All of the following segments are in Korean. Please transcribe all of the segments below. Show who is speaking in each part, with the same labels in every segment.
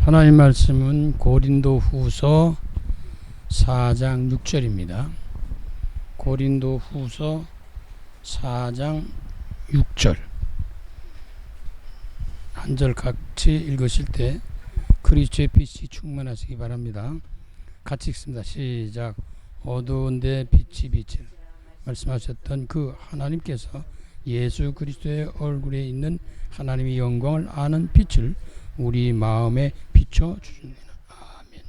Speaker 1: 하나님 말씀은 고린도 후서 4장 6절입니다. 고린도 후서 4장 6절 한 절 같이 읽으실 때 그리스도의 빛이 충만하시기 바랍니다. 같이 읽습니다. 시작. 어두운데 빛이 비칠 말씀하셨던 그 하나님께서 예수 그리스도의 얼굴에 있는 하나님의 영광을 아는 빛을 우리 마음에 비춰 주십니다. 아멘.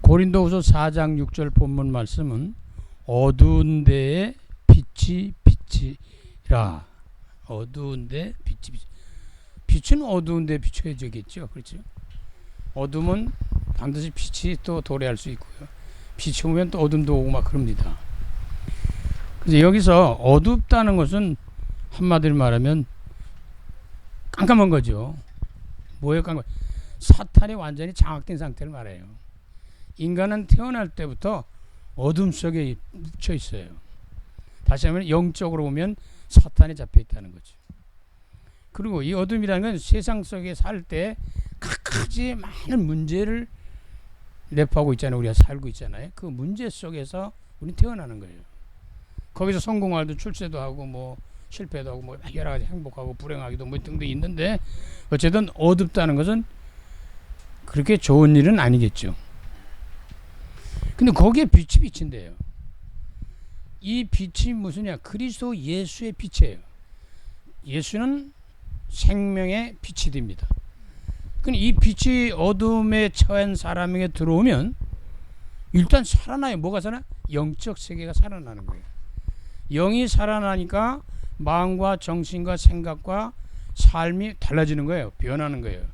Speaker 1: 고린도후서 4장 6절 본문 말씀은 어두운 데에 빛이 비치라. 어두운 데 빛이 비치. 빛은 어두운 데 비춰야겠죠. 그렇죠? 어둠은 반드시 빛이 또 도래할 수 있고요. 빛이 오면 또 어둠도 오고 막 그럽니다. 그래서 여기서 어둡다는 것은 한마디로 말하면 깜깜한 거죠. 뭐예요? 깜깜? 사탄이 완전히 장악된 상태를 말해요. 인간은 태어날 때부터 어둠 속에 묻혀 있어요. 다시 하면 영적으로 보면 사탄에 잡혀 있다는 거죠. 그리고 이 어둠이라는 건 세상 속에 살 때 각가지 많은 문제를 내포하고 있잖아요. 우리가 살고 있잖아요. 그 문제 속에서 우리는 태어나는 거예요. 거기서 성공하기도 출세도 하고 뭐 실패도 하고 뭐 여러 가지 행복하고 불행하기도 뭐 등등 있는데 어쨌든 어둡다는 것은 그렇게 좋은 일은 아니겠죠. 근데 거기에 빛이 비친대요. 이 빛이 무슨이야? 그리스도 예수의 빛이에요. 예수는 생명의 빛이 됩니다. 근데 이 빛이 어둠에 처한 사람에게 들어오면 일단 살아나요. 뭐가 살아나? 영적 세계가 살아나는 거예요. 영이 살아나니까 마음과 정신과 생각과 삶이 달라지는 거예요. 변하는 거예요.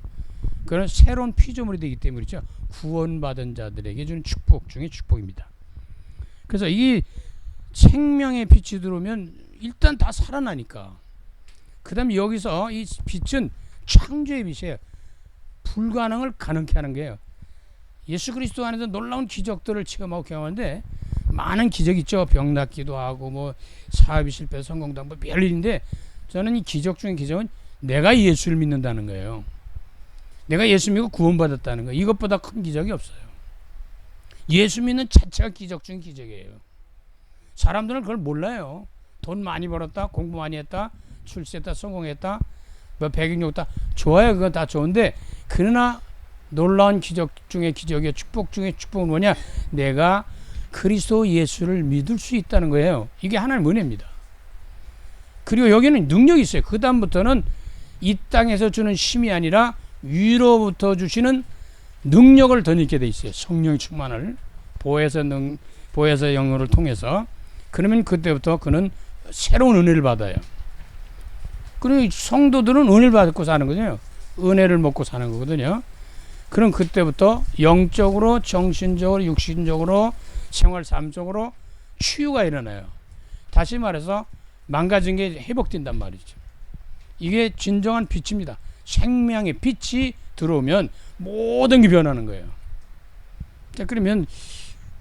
Speaker 1: 그런 새로운 피조물이 되기 때문이죠. 구원받은 자들에게 주는 축복 중에 축복입니다. 그래서 이 생명의 빛이 들어오면 일단 다 살아나니까. 그 다음에 여기서 이 빛은 창조의 빛이에요. 불가능을 가능케 하는 거예요. 예수 그리스도 안에서 놀라운 기적들을 체험하고 경험하는데 많은 기적이 있죠. 병 낫기도 하고 뭐 사업이 실패 성공도 하고 뭐 별일인데 저는 이 기적 중에 기적은 내가 예수를 믿는다는 거예요. 내가 예수 믿고 구원받았다는 거예요. 이것보다 큰 기적이 없어요. 예수 믿는 자체가 기적 중에 기적이에요. 사람들은 그걸 몰라요. 돈 많이 벌었다, 공부 많이 했다, 출세했다, 성공했다, 뭐 배경력 있다. 좋아요. 그건 다 좋은데 그러나 놀라운 기적 중에 기적이요. 축복 중에 축복은 뭐냐? 내가 그리스도 예수를 믿을 수 있다는 거예요. 이게 하나님의 은혜입니다. 그리고 여기는 능력이 있어요. 그 다음부터는 이 땅에서 주는 힘이 아니라 위로부터 주시는 능력을 더 얻게 돼 있어요. 성령의 충만을 보혜사 영으로 통해서. 그러면 그때부터 그는 새로운 은혜를 받아요. 그리고 성도들은 은혜를 받고 사는 거죠. 은혜를 먹고 사는 거거든요. 그럼 그때부터 영적으로, 정신적으로, 육신적으로, 생활 삶적으로 치유가 일어나요. 다시 말해서 망가진 게 회복된단 말이죠. 이게 진정한 빛입니다. 생명의 빛이 들어오면 모든 게 변하는 거예요. 자, 그러면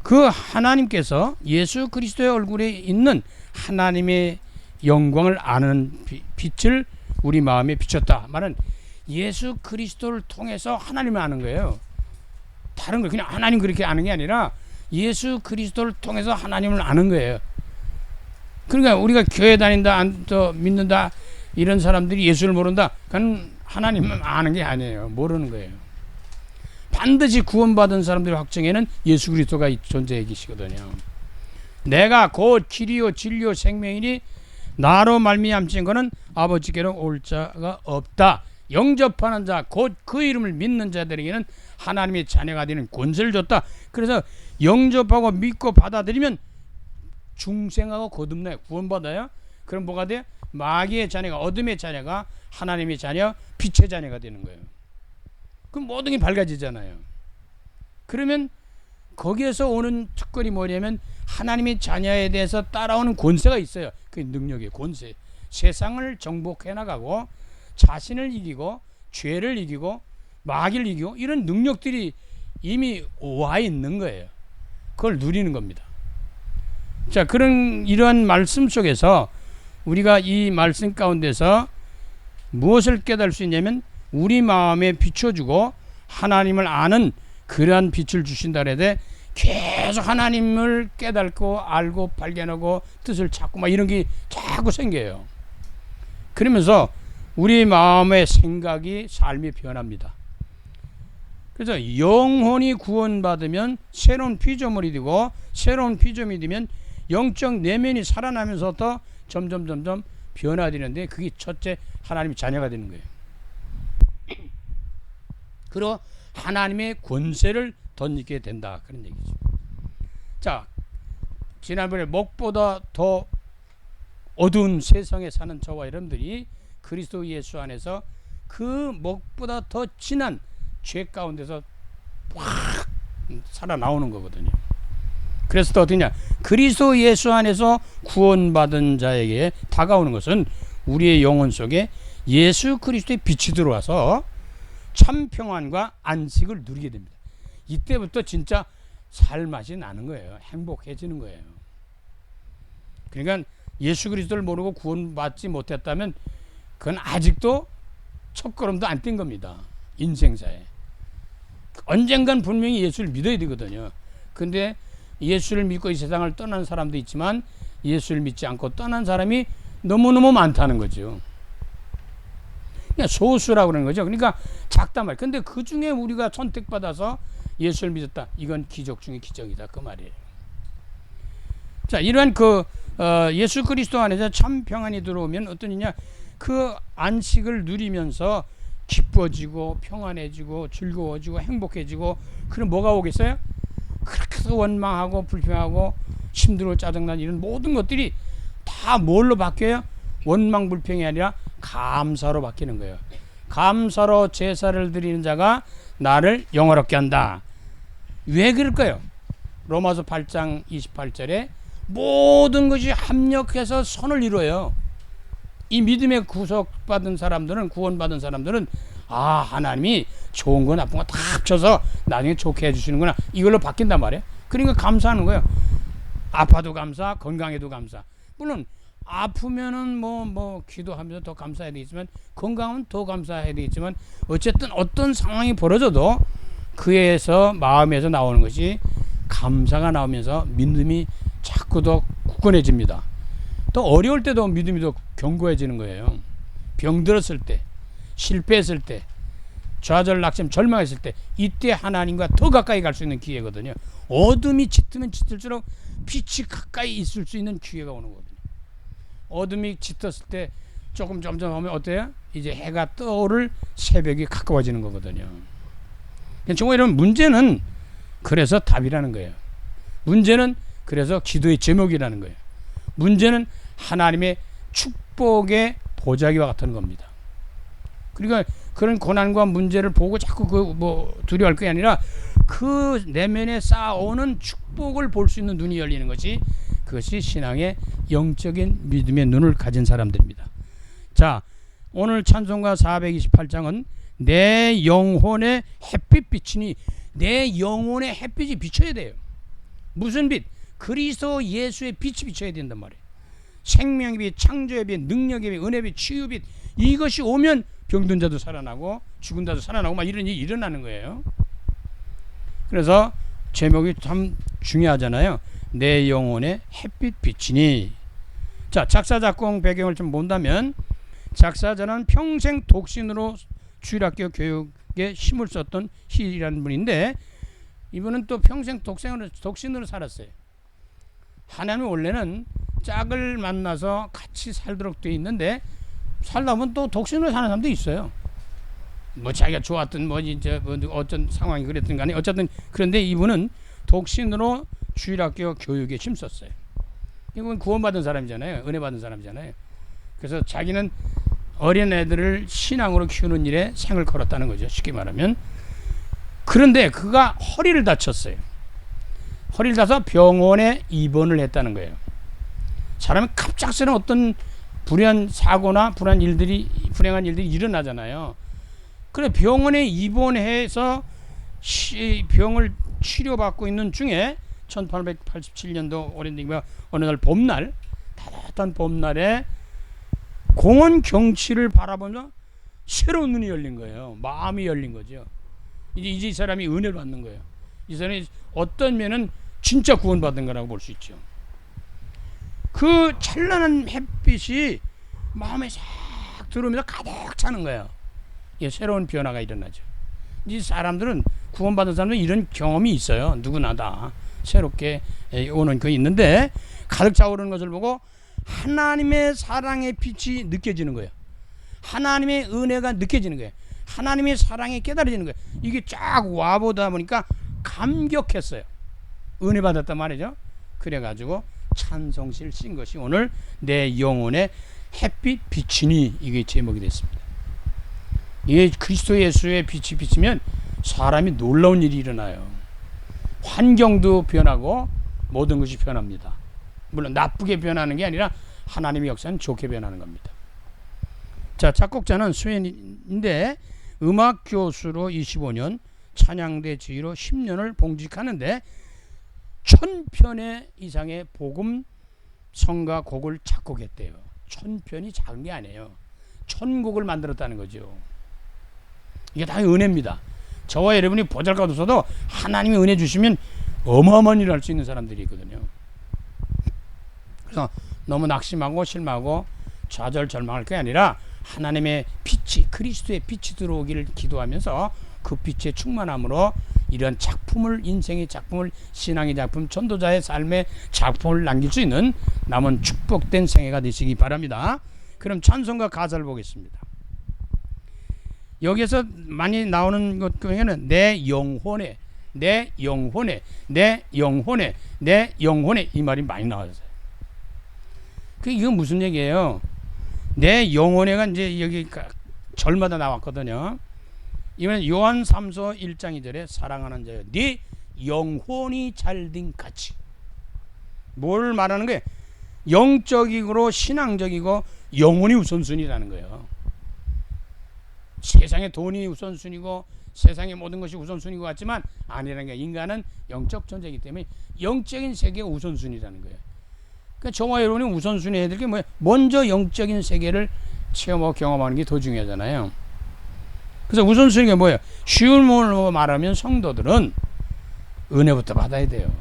Speaker 1: 그 하나님께서 예수 그리스도의 얼굴에 있는 하나님의 영광을 아는 빛을 우리 마음에 비췄다. 말은 예수 그리스도를 통해서 하나님을 아는 거예요. 다른 거 그냥 하나님 그렇게 아는 게 아니라 예수 그리스도를 통해서 하나님을 아는 거예요. 그러니까 우리가 교회 다닌다, 안 믿는다 이런 사람들이 예수를 모른다. 그건 하나님을 아는 게 아니에요. 모르는 거예요. 반드시 구원받은 사람들의 확정에는 예수 그리스도가 존재해 계시거든요. 내가 곧 길이요 진리요 생명이니 나로 말미암신 것은 아버지께로 올 자가 없다. 영접하는 자 곧 그 이름을 믿는 자들에게는 하나님의 자녀가 되는 권세를 줬다. 그래서 영접하고 믿고 받아들이면 중생하고 거듭나요. 구원받아요. 그럼 뭐가 돼? 마귀의 자녀가, 어둠의 자녀가 하나님의 자녀, 빛의 자녀가 되는 거예요. 그럼 모든 게 밝아지잖아요. 그러면 거기에서 오는 특권이 뭐냐면 하나님의 자녀에 대해서 따라오는 권세가 있어요. 그 능력의 권세. 세상을 정복해 나가고 자신을 이기고 죄를 이기고 마귀를 이기고 이런 능력들이 이미 와 있는 거예요. 그걸 누리는 겁니다. 자, 이러한 말씀 속에서 우리가 이 말씀 가운데서 무엇을 깨달을 수 있냐면 우리 마음에 비춰주고 하나님을 아는 그러한 빛을 주신다 그래야 계속 하나님을 깨닫고 알고 발견하고 뜻을 찾고 막 이런 게 자꾸 생겨요. 그러면서 우리 마음의 생각이 삶이 변합니다. 그래서 영혼이 구원받으면 새로운 피조물이 되고 새로운 피조물이 되면 영적 내면이 살아나면서 더 점점 변화되는데 그게 첫째 하나님의 자녀가 되는 거예요. 그리고 하나님의 권세를 덧입게 된다 그런 얘기죠. 자, 지난번에 목보다 더 어두운 세상에 사는 저와 여러분들이 그리스도 예수 안에서 그 목보다 더 진한 죄 가운데서 확 살아나오는 거거든요. 그래서 또 어떠냐, 그리스도 예수 안에서 구원받은 자에게 다가오는 것은 우리의 영혼 속에 예수 그리스도의 빛이 들어와서 참 평안과 안식을 누리게 됩니다. 이때부터 진짜 살맛이 나는 거예요. 행복해지는 거예요. 그러니까 예수 그리스도를 모르고 구원받지 못했다면 그건 아직도 첫걸음도 안 뗀 겁니다. 인생사에. 언젠간 분명히 예수를 믿어야 되거든요. 근데 예수를 믿고 이 세상을 떠난 사람도 있지만 예수를 믿지 않고 떠난 사람이 너무너무 많다는 거죠. 그냥 소수라고 그러는 거죠. 그러니까 작단 말이에요. 근데 그 중에 우리가 선택받아서 예수를 믿었다. 이건 기적 중에 기적이다. 그 말이에요. 자, 이러한 예수 그리스도 안에서 참 평안이 들어오면 어떤 일이냐, 그 안식을 누리면서 기뻐지고 평안해지고 즐거워지고 행복해지고, 그럼 뭐가 오겠어요? 그렇게 원망하고 불평하고 힘들고 짜증난 이런 모든 것들이 다 뭘로 바뀌어요? 원망 불평이 아니라 감사로 바뀌는 거예요. 감사로 제사를 드리는 자가 나를 영화롭게 한다. 왜 그럴까요? 로마서 8장 28절에 모든 것이 합력해서 선을 이루어요. 이 믿음에 구속받은 사람들은, 구원받은 사람들은 하나님이 좋은 거 나쁜 거 다 합쳐서 나중에 좋게 해주시는구나, 이걸로 바뀐단 말이에요. 그러니까 감사하는 거예요. 아파도 감사, 건강해도 감사. 물론 아프면은 뭐 기도하면서 더 감사해야 되겠지만, 건강은 더 감사해야 되겠지만, 어쨌든 어떤 상황이 벌어져도 그에서 마음에서 나오는 것이 감사가 나오면서 믿음이 자꾸 더 굳건해집니다. 또 어려울 때도 믿음이 더 견고해지는 거예요. 병들었을 때, 실패했을 때, 좌절 낙심 절망했을 때, 이때 하나님과 더 가까이 갈 수 있는 기회거든요. 어둠이 짙으면 짙을수록 빛이 가까이 있을 수 있는 기회가 오는 거거든요. 어둠이 짙었을 때 점점 하면 어때요? 이제 해가 떠오를 새벽이 가까워지는 거거든요. 정말 이런 문제는 그래서 답이라는 거예요. 문제는 그래서 기도의 제목이라는 거예요. 문제는 하나님의 축복의 보자기와 같은 겁니다. 그러니까 그런 고난과 문제를 보고 자꾸 두려워할 게 아니라 그 내면에 쌓아오는 축복을 볼 수 있는 눈이 열리는 것이, 그것이 신앙의 영적인 믿음의 눈을 가진 사람들입니다. 자, 오늘 찬송가 428장은 내 영혼의 햇빛 비치니, 내 영혼의 햇빛이 비쳐야 돼요. 무슨 빛? 그리스도 예수의 빛이 비쳐야 된단 말이에요. 생명의 빛, 창조의 빛, 능력의 빛, 은혜의 빛, 치유의 빛, 이것이 오면 병든 자도 살아나고 죽은 자도 살아나고 막 이런 일이 일어나는 거예요. 그래서 제목이 참 중요하잖아요. 내 영혼의 햇빛 비치니. 자, 작사 작곡 배경을 좀 본다면, 작사자는 평생 독신으로 주일학교 교육에 힘을 썼던 시인이라는 분인데, 이분은 또 평생 독신으로 살았어요. 하나님은 원래는 짝을 만나서 같이 살도록 돼 있는데, 살다 보면 또 독신으로 사는 사람도 있어요. 자기가 좋았던 어떤 상황이 그랬든 간에 어쨌든, 그런데 이분은 독신으로 주일학교 교육에 힘썼어요. 이건 구원받은 사람이잖아요. 은혜 받은 사람이잖아요. 그래서 자기는 어린 애들을 신앙으로 키우는 일에 생을 걸었다는 거죠. 쉽게 말하면. 그런데 그가 허리를 다쳤어요. 허리를 다쳐서 병원에 입원을 했다는 거예요. 사람이 갑작스러운 어떤 불행한 사고나 불행한 일들이 일어나잖아요. 그래 병원에 입원해서 병을 치료받고 있는 중에 1887년도 오랜 어느 날 봄날, 따뜻한 봄날에 공원 경치를 바라보며 새로운 눈이 열린 거예요. 마음이 열린 거죠. 이제 이 사람이 은혜를 받는 거예요. 이 사람이 어떤 면은 진짜 구원받은 거라고 볼 수 있죠. 그 찬란한 햇빛이 마음에 싹 들어오면서 가득 차는 거예요. 예, 새로운 변화가 일어나죠. 이 사람들은 구원받은 사람들은 이런 경험이 있어요. 누구나 다 새롭게 오는 거 있는데 가득 차오르는 것을 보고 하나님의 사랑의 빛이 느껴지는 거예요. 하나님의 은혜가 느껴지는 거예요. 하나님의 사랑이 깨달아지는 거예요. 이게 쫙 와보다 보니까 감격했어요. 은혜 받았단 말이죠. 그래가지고 찬송시를 쓴 것이 오늘 내 영혼의 햇빛 비치니, 이게 제목이 됐습니다. 이게 그리스도 예수의 빛이 비치면 사람이 놀라운 일이 일어나요. 환경도 변하고 모든 것이 변합니다. 물론 나쁘게 변하는 게 아니라 하나님의 역사는 좋게 변하는 겁니다. 자, 작곡자는 스웨인인데 음악 교수로 25년, 찬양대 지휘로 10년을 봉직하는데 1000편의 이상의 복음 성가 곡을 작곡했대요. 1000편이 작은 게 아니에요. 1000곡을 만들었다는 거죠. 이게 다 은혜입니다. 저와 여러분이 보잘것없어도 하나님이 은혜 주시면 어마어마한 일을 할 수 있는 사람들이 있거든요. 그래서 너무 낙심하고 실망하고 좌절 절망할 게 아니라 하나님의 빛이, 그리스도의 빛이 들어오기를 기도하면서 그 빛의 충만함으로 이런 작품을, 인생의 작품을, 신앙의 작품, 전도자의 삶의 작품을 남길 수 있는 남은 축복된 생애가 되시기 바랍니다. 그럼 찬송가 가사를 보겠습니다. 여기에서 많이 나오는 것 중에는 내 영혼에, 내 영혼에, 내 영혼에, 내 영혼에, 이 말이 많이 나왔어요. 이건 무슨 얘기예요? 내 영혼에가 이제 여기 절마다 나왔거든요. 이번엔 요한 3서 1장 2절에 사랑하는 자여 네 영혼이 잘된 같이. 뭘 말하는 거예요? 영적이고 신앙적이고 영혼이 우선순위라는 거예요. 세상의 돈이 우선순위고 세상의 모든 것이 우선순위가 같지만 아니라는 게, 인간은 영적 존재이기 때문에 영적인 세계가 우선순위라는 거예요. 그러니까 저와 여러분이 우선순위 해야 될 게 뭐예요? 먼저 영적인 세계를 체험하고 경험하는 게 더 중요하잖아요. 그래서 우선순위가 뭐예요? 쉬운 말로 말하면 성도들은 은혜부터 받아야 돼요.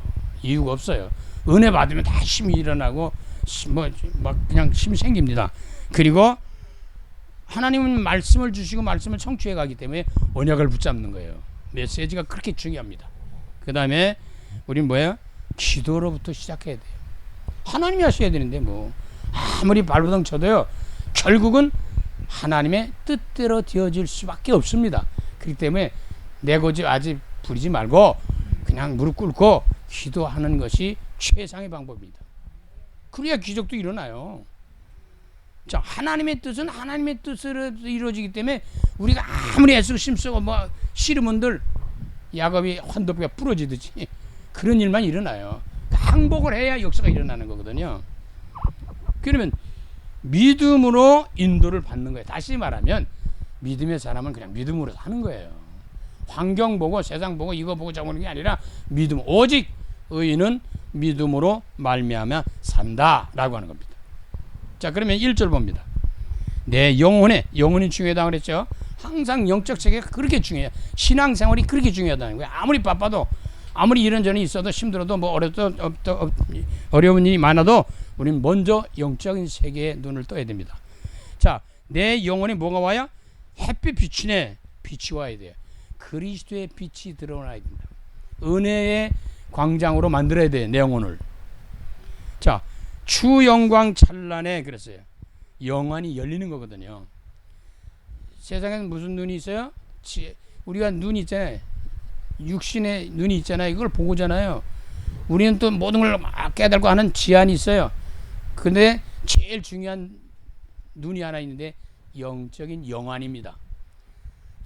Speaker 1: 이유가 없어요. 은혜 받으면 다 힘이 일어나고 막 그냥 힘이 생깁니다. 그리고 하나님은 말씀을 주시고 말씀을 청취해 가기 때문에 언약을 붙잡는 거예요. 메시지가 그렇게 중요합니다. 그 다음에 우린 뭐예요? 기도로부터 시작해야 돼요. 하나님이 하셔야 되는데 뭐 아무리 발버둥 쳐도요, 결국은 하나님의 뜻대로 되어질 수밖에 없습니다. 그렇기 때문에 내 고집 아직 부리지 말고 그냥 무릎 꿇고 기도하는 것이 최상의 방법입니다. 그래야 기적도 일어나요. 자, 하나님의 뜻은 하나님의 뜻으로 이루어지기 때문에 우리가 아무리 애쓰고 힘쓰고 뭐 씨름은들 야곱이 환도뼈가 부러지듯이 그런 일만 일어나요. 항복을 해야 역사가 일어나는 거거든요. 그러면 믿음으로 인도를 받는 거예요. 다시 말하면 믿음의 사람은 그냥 믿음으로 사는 거예요. 환경 보고 세상 보고 이거 보고 저거 보는 게 아니라 믿음, 오직 의인은 믿음으로 말미암아 산다라고 하는 겁니다. 자, 그러면 1절 봅니다. 내 영혼이 중요하다고 그랬죠. 항상 영적 세계가 그렇게 중요해요. 신앙생활이 그렇게 중요하다는 거예요. 아무리 바빠도, 아무리 이런저런 있어도 힘들어도 뭐 어려운 일이 많아도 우리는 먼저 영적인 세계에 눈을 떠야 됩니다. 자, 내 영혼에 뭐가 와요? 햇빛 비치네. 빛이 와야 돼요. 그리스도의 빛이 드러나야 된다. 은혜의 광장으로 만들어야 돼요, 내 영혼을. 자, 주 영광 찬란해 그랬어요. 영안이 열리는 거거든요. 세상에는 무슨 눈이 있어요? 우리가 눈이 있잖아요. 육신의 눈이 있잖아요. 이걸 보고잖아요. 우리는 또 모든 걸 깨닫고 하는 지안이 있어요. 근데 제일 중요한 눈이 하나 있는데 영적인 영안입니다.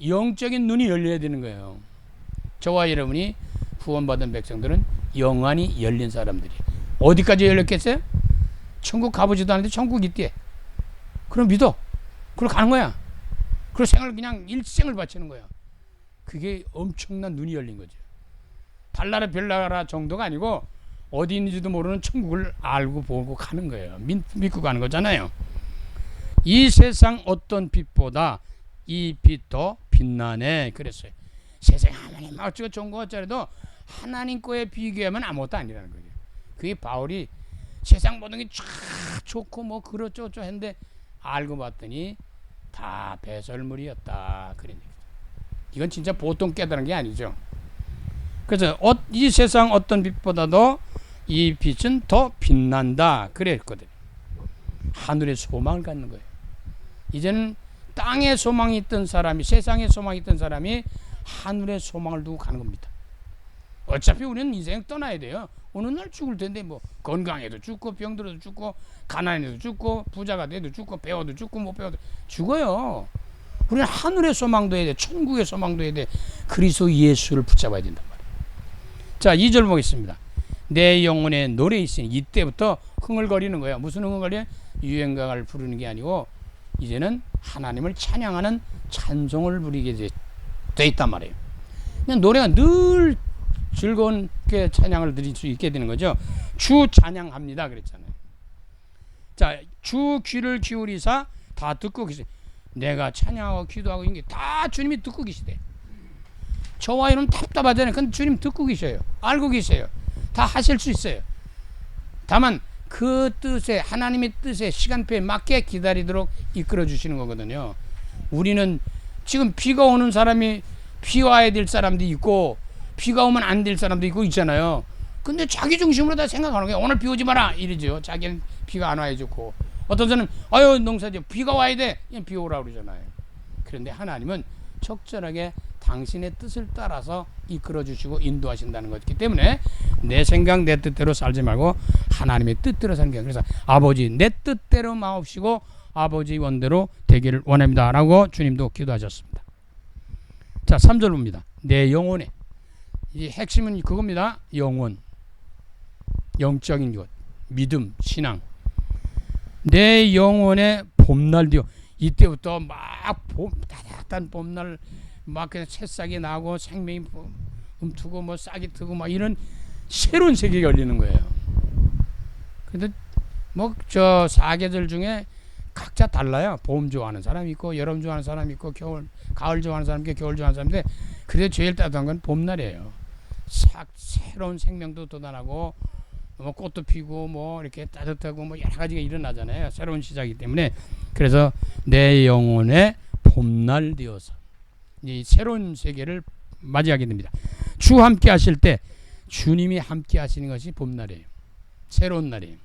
Speaker 1: 영적인 눈이 열려야 되는 거예요. 저와 여러분이 구원받은 백성들은 영안이 열린 사람들이. 어디까지 열렸겠어요? 천국 가보지도 않는데 천국이 있대. 그럼 믿어. 그럼 가는 거야. 그리고 그냥 일생을 바치는 거야. 그게 엄청난 눈이 열린 거죠. 달나라 별나라 정도가 아니고 어디 있는지도 모르는 천국을 알고 보고 가는 거예요. 믿고 가는 거잖아요. 이 세상 어떤 빛보다 이 빛 더 빛나네 그랬어요. 세상에 하나님 어쩌고 좋은 거 어쩌래도 하나님 거에 비교하면 아무것도 아니라는 거죠. 그게 바울이 세상 모든 게 쫙 좋고 뭐 그렇죠 했는데 알고 봤더니 다 배설물이었다. 그러니까 이건 진짜 보통 깨달은 게 아니죠. 그래서 이 세상 어떤 빛보다도 이 빛은 더 빛난다 그랬거든요. 하늘의 소망을 갖는 거예요. 이제는 땅에 소망이 있던 사람이, 세상에 소망이 있던 사람이 하늘의 소망을 두고 가는 겁니다. 어차피 우리는 인생 떠나야 돼요. 어느 날 죽을 텐데 뭐 건강해도 죽고 병들어도 죽고 가난해도 죽고 부자가 돼도 죽고 배워도 죽고 못 배워도 죽어요. 우리는 하늘의 소망도 해야 돼. 천국의 소망도 해야 돼. 그리스도 예수를 붙잡아야 된단 말이에요. 자, 2절 보겠습니다. 내 영혼에 노래 있으니 이때부터 흥얼거리는 거예요. 무슨 흥얼거려요? 유행가를 부르는 게 아니고 이제는 하나님을 찬양하는 찬송을 부리게 돼 있단 말이에요. 그냥 노래가 늘 즐거운게 찬양을 드릴 수 있게 되는 거죠. 주 찬양합니다 그랬잖아요. 자, 주 귀를 기울이사 다 듣고 계세요. 내가 찬양하고 기도하고 이런 게 다 주님이 듣고 계시대. 저와 이런 답답하잖아요. 근데 주님 듣고 계셔요. 알고 계세요. 다 하실 수 있어요. 다만 그 뜻에, 하나님의 뜻에 시간표에 맞게 기다리도록 이끌어 주시는 거거든요. 우리는 지금 비가 오는 사람이 비 와야 될 사람도 있고 비가 오면 안 될 사람도 있고 있잖아요. 근데 자기 중심으로 다 생각하는 거예요. 오늘 비 오지 마라 이러죠. 자기는 비가 안 와야 좋고, 어떤 사람은 아유 농사지 비가 와야 돼 그냥 비 오라 그러잖아요. 그런데 하나님은 적절하게 당신의 뜻을 따라서 이끌어 주시고 인도하신다는 것이기 때문에 내 생각 내 뜻대로 살지 말고 하나님의 뜻대로 사는 거예요. 그래서 아버지 내 뜻대로 마옵시고 아버지 원대로 되기를 원합니다 라고 주님도 기도하셨습니다. 자, 3절 봅니다. 내 영혼에, 이 핵심은 그겁니다. 영혼, 영적인 것, 믿음, 신앙. 내 영혼에 봄날 되어, 이때부터 막 따뜻한 봄날 막 그냥 새싹이 나고 생명이 움트고 뭐 싹이 트고 막 이런 새로운 세계가 열리는 거예요. 근데 뭐 저 사계절 중에 각자 달라요. 봄 좋아하는 사람이 있고 여름 좋아하는 사람이 있고 가을 좋아하는 사람이 있고 겨울 좋아하는 사람인데 그래도 제일 따뜻한 건 봄날이에요. 새로운 생명도 돋아나고 뭐 꽃도 피고 뭐 이렇게 따뜻하고 뭐 여러 가지가 일어나잖아요. 새로운 시작이기 때문에. 그래서 내 영혼에 봄날 되어서 이 새로운 세계를 맞이하게 됩니다. 주 함께 하실 때 주님이 함께 하시는 것이 봄날이에요. 새로운 날이에요.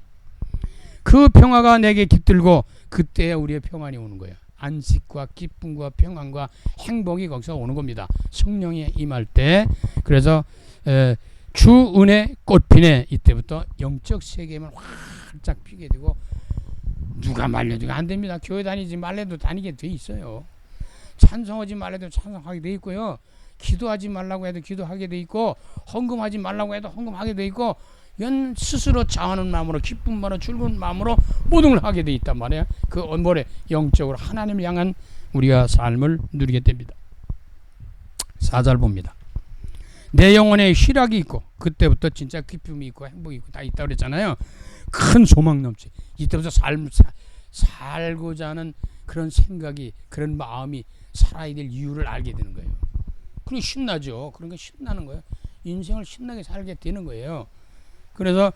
Speaker 1: 그 평화가 내게 깃들고 그때 우리의 평안이 오는 거예요. 안식과 기쁨과 평안과 행복이 거기서 오는 겁니다. 성령이 임할 때. 그래서 주 은혜 꽃피네, 이때부터 영적 세계만 활짝 피게 되고 누가 말려주고 안 됩니다. 교회 다니지 말래도 다니게 돼 있어요. 찬송하지 말래도 찬송하게 돼 있고요. 기도하지 말라고 해도 기도하게 돼 있고 헌금하지 말라고 해도 헌금하게 돼 있고 이건 스스로 자원하는 마음으로 기쁜 마음으로 즐거운 마음으로 모든 걸 하게 돼 있단 말이에요. 그 언벌에 영적으로 하나님을 향한 우리가 삶을 누리게 됩니다. 4절 봅니다. 내 영혼에 희락이 있고 그때부터 진짜 기쁨이 있고 행복이 있고 다 있다고 그랬잖아요. 큰 소망 넘치. 이때부터 살고자 하는 그런 생각이, 그런 마음이 살아야 될 이유를 알게 되는 거예요. 그러니 신나죠. 그러니까 신나는 거예요. 인생을 신나게 살게 되는 거예요. 그래서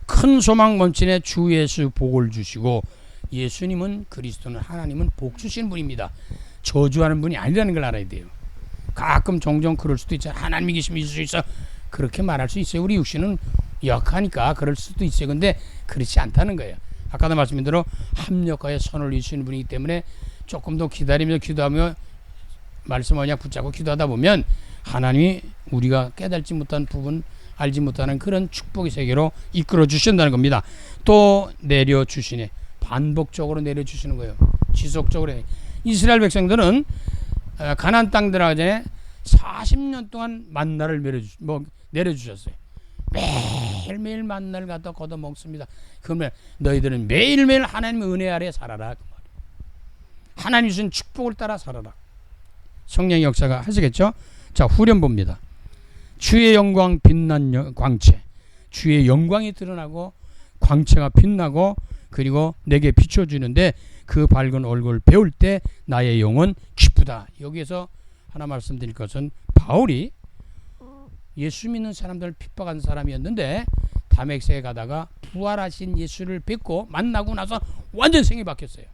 Speaker 1: 큰 소망 넘치네 주 예수 복을 주시고, 예수님은, 그리스도는, 하나님은 복 주시는 분입니다. 저주하는 분이 아니라는 걸 알아야 돼요. 가끔 종종 그럴 수도 있죠. 하나님이 계시면 있을 수 있어. 그렇게 말할 수 있어요. 우리 육신은 약하니까 그럴 수도 있어요. 근데 그렇지 않다는 거예요. 아까도 말씀드린 대로 합력하여 선을 이루시는 분이기 때문에 조금 더 기다리며 기도하며 말씀을 그냥 붙잡고 기도하다 보면 하나님이 우리가 깨달지 못한 부분, 알지 못하는 그런 축복의 세계로 이끌어 주신다는 겁니다. 또 내려주시네. 반복적으로 내려주시는 거예요. 지속적으로. 이스라엘 백성들은 가나안 땅 들어가기 전에 40년 동안 만나를 내려주셨어요. 매일매일 만나를 갖다 걷어 먹습니다. 그러면 너희들은 매일매일 하나님의 은혜 아래 살아라. 그 말이에요. 하나님 주신 축복을 따라 살아라. 성령의 역사가 하시겠죠? 자, 후렴 봅니다. 주의 영광 빛난 광채. 주의 영광이 드러나고 광채가 빛나고 그리고 내게 비춰주는데 그 밝은 얼굴을 배울 때 나의 영혼 기쁘다. 여기에서 하나 말씀드릴 것은 바울이 예수 믿는 사람들을 핍박한 사람이었는데 다메섹에 가다가 부활하신 예수를 뵙고 만나고 나서 완전 생이 바뀌었어요.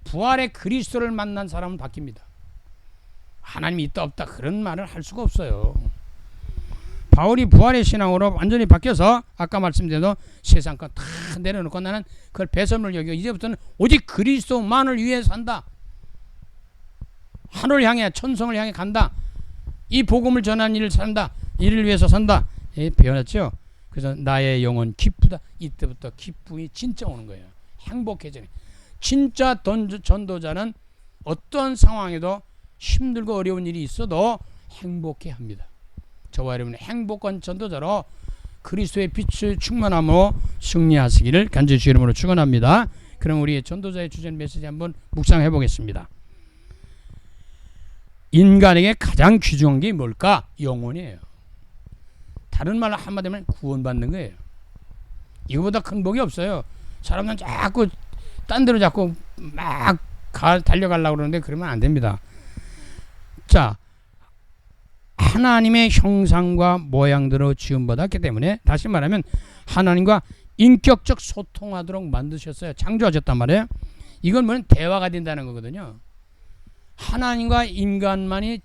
Speaker 1: 부활의 그리스도를 만난 사람은 바뀝니다. 하나님이 있다 없다 그런 말을 할 수가 없어요. 바울이 부활의 신앙으로 완전히 바뀌어서 아까 말씀드린 대로 세상 것 다 내려놓고 나는 그걸 배설물 여기고 이제부터는 오직 그리스도만을 위해 산다. 하늘을 향해 천성을 향해 간다. 이 복음을 전하는 일을 산다. 이를 위해서 산다. 배워놨죠. 그래서 나의 영혼 기쁘다. 이때부터 기쁨이 진짜 오는 거예요. 행복해지는. 진짜 전도자는 어떤 상황에도 힘들고 어려운 일이 있어도 행복해합니다. 저와 여러분의 행복한 전도자로 그리스도의 빛을 충만함으로 승리하시기를 간절히 주 이름으로 축원합니다. 그럼 우리 전도자의 주제는 메시지 한번 묵상해 보겠습니다. 인간에게 가장 귀중한 게 뭘까? 영혼이에요. 다른 말로 한마디 하면 구원받는 거예요. 이거보다 큰 복이 없어요. 사람들은 자꾸 딴 데로 자꾸 막 달려가려고 그러는데 그러면 안 됩니다. 자, 하나님의 형상과 모양대로 지음받았기 때문에 다시 말하면 하나님과 인격적 소통하도록 만드셨어요. 창조하셨단 말이에요. 이건 뭐냐면 대화가 된다는 거거든요. 하나님과 인간만이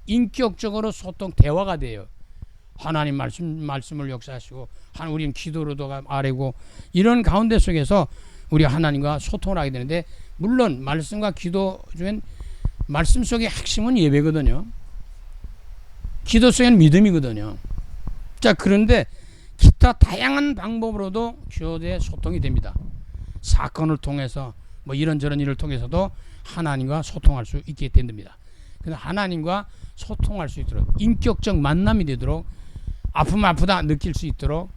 Speaker 1: 인격적으로 대화가 돼요. 하나님 말씀을 역사하시고 우리는 기도로도 아뢰고 이런 가운데 속에서 우리 하나님과 소통을 하게 되는데 물론 말씀과 기도 중엔 말씀 속의 핵심은 예배거든요. 기도 속에는 믿음이거든요. 자, 그런데 기타 다양한 방법으로도 교대 소통이 됩니다. 사건을 통해서 뭐 이런저런 일을 통해서도 하나님과 소통할 수 있게 됩니다. 그래서 하나님과 소통할 수 있도록 인격적 만남이 되도록 아프면 아프다 느낄 수 있도록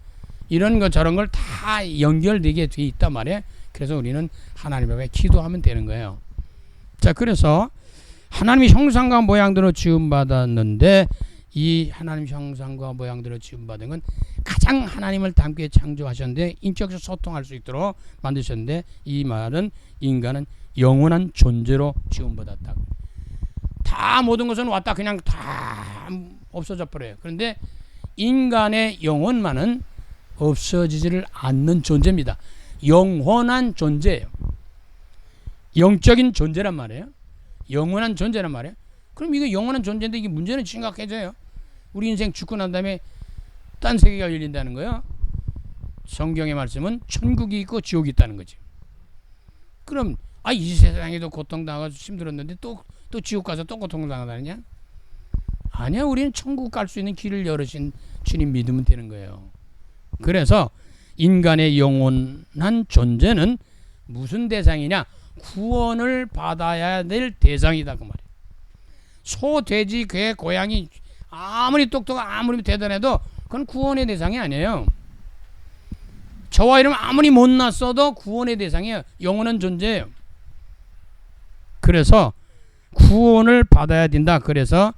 Speaker 1: 이런 것 저런 걸 다 연결되게 돼 있단 말이에요. 그래서 우리는 하나님 앞에 기도하면 되는 거예요. 자, 그래서 하나님의 형상과 모양대로 지음받았는데 이 하나님 형상과 모양대로 지음받은 건 가장 하나님을 닮게 창조하셨는데 인격적으로 소통할 수 있도록 만드셨는데 이 말은 인간은 영원한 존재로 지음받았다. 다 모든 것은 왔다 그냥 다 없어져 버려요. 그런데 인간의 영혼만은 없어지지를 않는 존재입니다. 영원한 존재예요. 영적인 존재란 말이에요. 영원한 존재란 말이에요. 그럼 이거 영원한 존재인데 이게 문제는 심각해져요. 우리 인생 죽고 난 다음에 딴 세계가 열린다는 거예요. 성경의 말씀은 천국이 있고 지옥이 있다는 거지. 그럼 이 세상에도 고통당하고 힘들었는데 또 지옥 가서 또 고통당하다느냐? 아니야. 우리는 천국 갈 수 있는 길을 열으신 주님 믿으면 되는 거예요. 그래서 인간의 영원한 존재는 무슨 대상이냐? 구원을 받아야 될 대상이다 그 말이에요. 소, 돼지, 개, 고양이 아무리 똑똑하고 아무리 대단해도 그건 구원의 대상이 아니에요. 저와 이러면 아무리 못났어도 구원의 대상이에요. 영원한 존재예요. 그래서 구원을 받아야 된다. 그래서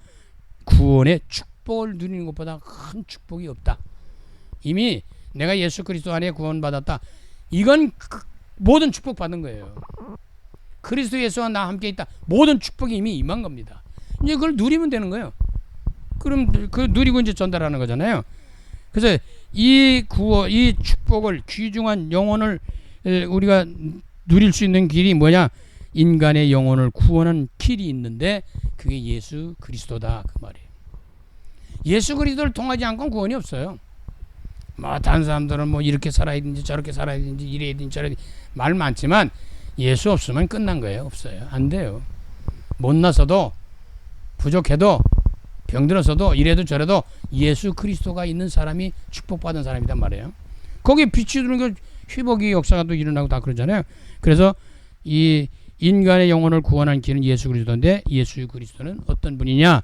Speaker 1: 구원의 축복을 누리는 것보다 큰 축복이 없다. 이미 내가 예수 그리스도 안에 구원받았다. 이건 모든 축복 받은 거예요. 그리스도 예수와 나 함께 있다. 모든 축복이 이미 임한 겁니다. 이제 그걸 누리면 되는 거예요. 그럼 그 누리고 이제 전달하는 거잖아요. 그래서 이 축복을 귀중한 영혼을 우리가 누릴 수 있는 길이 뭐냐? 인간의 영혼을 구원하는 길이 있는데 그게 예수 그리스도다 그 말이에요. 예수 그리스도를 통하지 않고는 구원이 없어요. 다른 사람들은 이렇게 살아야 되는지 저렇게 살아야 되는지 이래야 되는지 저래야 되는지 말 많지만 예수 없으면 끝난 거예요. 없어요. 안 돼요. 못나서도 부족해도 병들어서도 이래도 저래도 예수 그리스도가 있는 사람이 축복받은 사람이란 말이에요. 거기에 빛이 드는 게 회복의 역사가 또 일어나고 다 그러잖아요. 그래서 이 인간의 영혼을 구원하는 길은 예수 그리스도인데 예수 그리스도는 어떤 분이냐?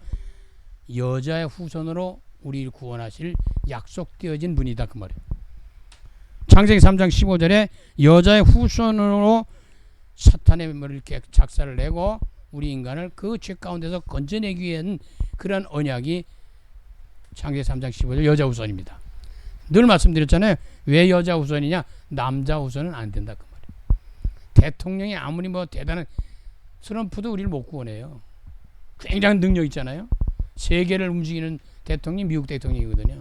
Speaker 1: 여자의 후손으로 우리를 구원하실 약속되어진 분이다 그 말이에요. 창세기 3장 15절에 여자의 후손으로 사탄의 머리를 작사를 내고 우리 인간을 그 죄 가운데서 건져내기 위한 그런 언약이 창세기 3장 15절 여자 후손입니다. 늘 말씀드렸잖아요. 왜 여자 후손이냐? 남자 후손은 안 된다 그 말이에요. 대통령이 아무리 뭐 대단한 트럼프도 우리를 못 구원해요. 굉장한 능력 있잖아요. 세계를 움직이는 대통령이 미국 대통령이거든요.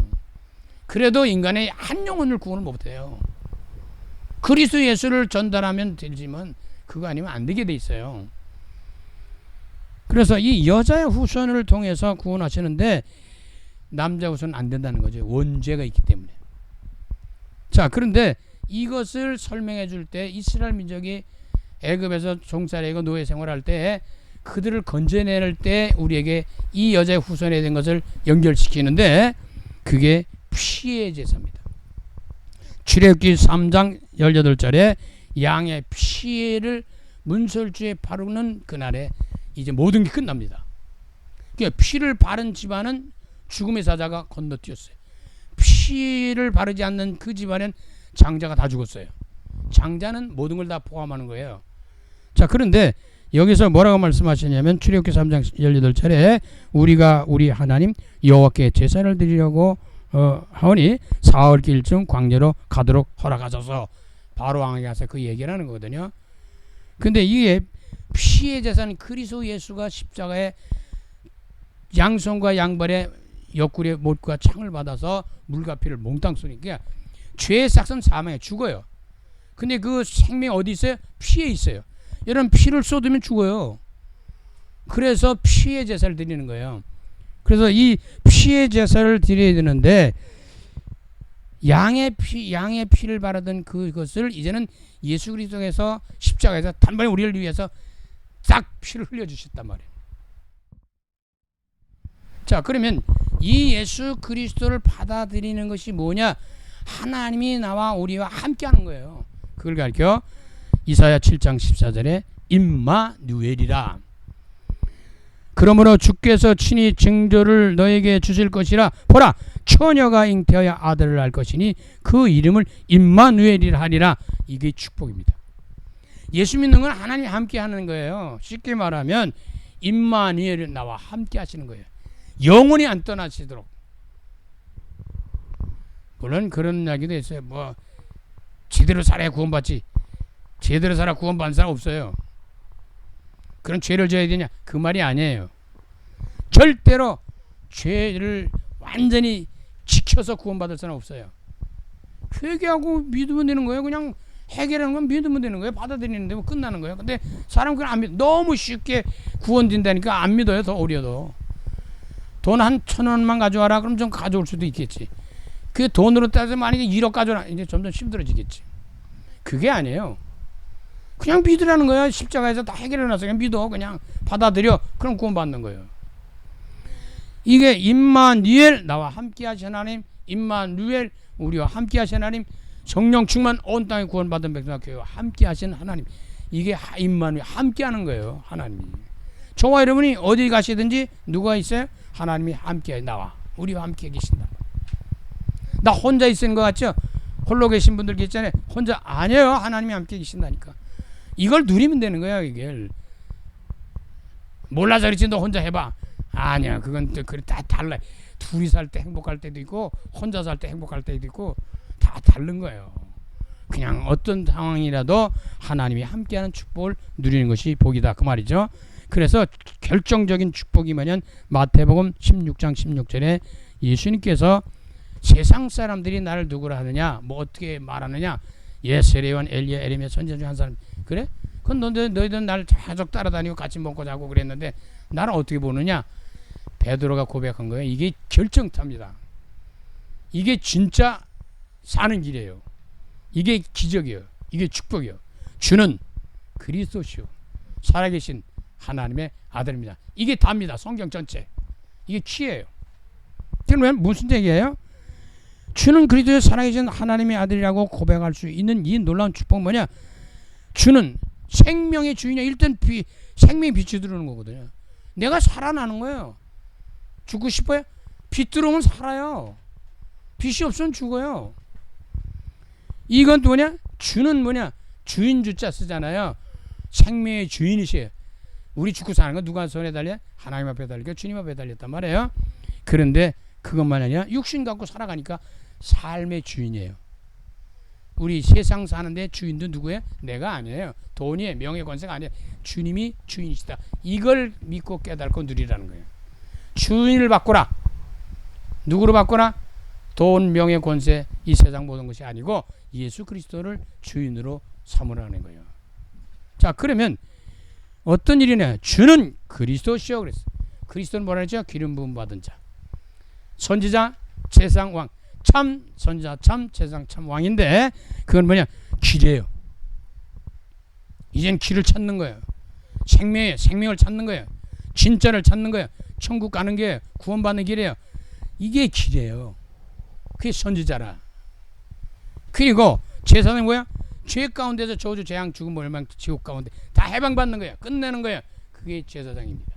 Speaker 1: 그래도 인간의 한 영혼을 구원을 못해요. 그리스도 예수를 전달하면 되지만 그거 아니면 안 되게 돼 있어요. 그래서 이 여자의 후손을 통해서 구원하시는데 남자 후손은 안 된다는 거죠. 원죄가 있기 때문에. 자, 그런데 이것을 설명해 줄 때 이스라엘 민족이 애굽에서 종살이고 노예 생활할 때 그들을 건져낼 때 우리에게 이 여자의 후손에 대한 것을 연결시키는데 그게 피의 제사입니다. 출애굽기 3장 18절에 양의 피를 문설주에 바르는 그날에 이제 모든 게 끝납니다. 그러니까 피를 바른 집안은 죽음의 사자가 건너뛰었어요. 피를 바르지 않는 그 집안엔 장자가 다 죽었어요. 장자는 모든 걸 다 포함하는 거예요. 자, 그런데 여기서 뭐라고 말씀하시냐면 출애굽기 3장 18절에 우리가 우리 하나님 여호와께 제사를 드리려고 하오니 사흘길쯤 광야로 가도록 허락하소서. 바로 왕에게 가서 그 얘기를 하는 거거든요. 근데 이게 피의 제사는 그리스도 예수가 십자가에 양손과 양발에 옆구리에 못과 창을 받아서 물과 피를 몽땅 쏘니까 죄의 싹은 사망에 죽어요. 근데 그 생명이 어디 있어요? 피에 있어요. 이런 피를 쏟으면 죽어요. 그래서 피의 제사를 드리는 거예요. 그래서 이 피의 제사를 드려야 되는데 양의 피를 바르던 그것을 이제는 예수 그리스도에서 십자가에서 단번에 우리를 위해서 싹 피를 흘려주셨단 말이에요. 자, 그러면 이 예수 그리스도를 받아들이는 것이 뭐냐? 하나님이 나와 우리와 함께하는 거예요. 그걸 가르쳐 이사야 7장 14절에 임마누엘이라. 그러므로 주께서 친히 징조를 너에게 주실 것이라. 보라, 처녀가 잉태하여 아들을 낳을 것이니 그 이름을 임마누엘이라 하리라. 이게 축복입니다. 예수 믿는 건 하나님이 함께 하는 거예요. 쉽게 말하면 임마누엘이 나와 함께 하시는 거예요. 영원히 안 떠나시도록. 물론 그런 이야기도 있어요. 뭐 제대로 살아야 구원받지, 제대로 살아 구원받는 사람 없어요. 그런 죄를 져야 되냐? 그 말이 아니에요. 절대로 죄를 완전히 지켜서 구원받을 사람 없어요. 회개하고 믿으면 되는 거예요. 그냥 해결하는 건 믿으면 되는 거예요. 받아들이는데 뭐 끝나는 거예요. 근데 사람은 그걸 안 믿어. 너무 쉽게 구원된다니까 안 믿어요. 더 어려도. 돈 한 1,000원만 가져와라. 그럼 좀 가져올 수도 있겠지. 그 돈으로 따지면 만약에 1억 가져라. 이제 점점 힘들어지겠지. 그게 아니에요. 그냥 믿으라는 거야. 십자가에서 다 해결해놨어. 그냥 믿어. 그냥 받아들여. 그럼 구원받는 거예요. 이게 임마누엘, 나와 함께 하신 하나님, 임마누엘, 우리와 함께 하신 하나님, 성령 충만 온 땅에 구원받은 백성과 교회와 함께 하신 하나님. 이게 임마누엘, 함께 하는 거예요. 하나님이. 저와 여러분이 어디 가시든지 누가 있어요? 하나님이 함께 나와 우리와 함께 계신다. 나 혼자 있는 것 같죠? 홀로 계신 분들 계시잖아요. 혼자 아니에요. 하나님이 함께 계신다니까. 이걸 누리면 되는 거야. 이게 몰라서 그렇지 너 혼자 해봐. 아니야. 그건 그래 다 달라. 둘이 살 때 행복할 때도 있고 혼자 살 때 행복할 때도 있고 다 다른 거예요. 그냥 어떤 상황이라도 하나님이 함께하는 축복을 누리는 것이 복이다. 그 말이죠. 그래서 결정적인 축복이 뭐냐면 마태복음 16장 16절에 예수님께서 세상 사람들이 나를 누구라 하느냐, 뭐 어떻게 말하느냐, 세례요한, 엘리야, 에레미야 선지자 중 한 사람. 그래? 그건 너희들은 날 계속 따라다니고 같이 먹고 자고 그랬는데 나를 어떻게 보느냐? 베드로가 고백한 거예요. 이게 결정타입니다. 이게 진짜 사는 길이에요. 이게 기적이에요. 이게 축복이에요. 주는 그리스도시요 살아계신 하나님의 아들입니다. 이게 답니다. 성경 전체. 이게 키예요. 그러면 무슨 얘기예요? 주는 그리스도의 살아계신 하나님의 아들이라고 고백할 수 있는 이 놀라운 축복은 뭐냐? 주는 생명의 주인이야. 일단 생명의 빛이 들어오는 거거든요. 내가 살아나는 거예요. 죽고 싶어요? 빛 들어오면 살아요. 빛이 없으면 죽어요. 이건 또 뭐냐? 주는 뭐냐? 주인 주자 쓰잖아요. 생명의 주인이시에요. 우리 죽고 사는 건 누가 손에 달려? 하나님 앞에 달리고 주님 앞에 달렸단 말이에요. 그런데 그것만 아니라 육신 갖고 살아가니까 삶의 주인이에요. 우리 세상 사는데 주인도 누구예요? 내가 아니에요. 돈이에요. 명예 권세가 아니에요. 주님이 주인이시다. 이걸 믿고 깨닫고 누리라는 거예요. 주인을 바꾸라. 누구로 바꾸라? 돈, 명예, 권세, 이 세상 모든 것이 아니고 예수 그리스도를 주인으로 삼으라는 거예요. 자, 그러면 어떤 일이냐? 주는 그리스도시여 그랬어. 그리스도는 뭐라 했죠? 기름 부음 받은 자, 선지자, 세상 왕, 참 선지자, 참 세상 참 왕인데 그건 뭐냐? 길이에요. 이젠 길을 찾는 거예요. 생명을 찾는 거예요. 진짜를 찾는 거예요. 천국 가는 게 구원받는 길이에요. 이게 길이에요. 그게 선지자라. 그리고 제사는 뭐야? 죄 가운데서 저주, 재앙, 죽음, 멸망, 지옥 가운데 다 해방받는 거예요. 끝내는 거예요. 그게 제사장입니다.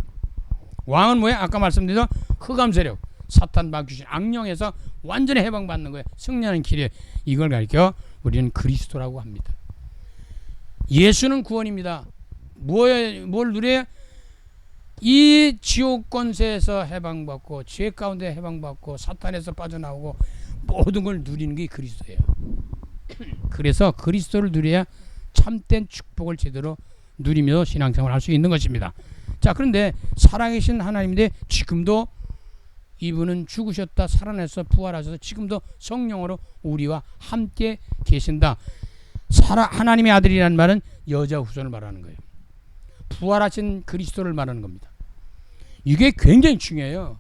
Speaker 1: 왕은 뭐야? 아까 말씀드린 흑암 세력, 사탄, 마귀신, 악령에서 완전히 해방받는 거예요. 승리하는 길이에요. 이걸 가리켜 우리는 그리스도라고 합니다. 예수는 구원입니다. 뭘 누려요? 이 지옥 권세에서 해방받고 죄 가운데 해방받고 사탄에서 빠져나오고 모든 걸 누리는 게 그리스도예요. 그래서 그리스도를 누려야 참된 축복을 제대로 누리며 신앙생활을 할 수 있는 것입니다. 자, 그런데 살아계신 하나님인데 지금도 이분은 죽으셨다 살아나서 부활하셔서 지금도 성령으로 우리와 함께 계신다. 하나님의 아들이라는 말은 여자 후손을 말하는 거예요. 부활하신 그리스도를 말하는 겁니다. 이게 굉장히 중요해요.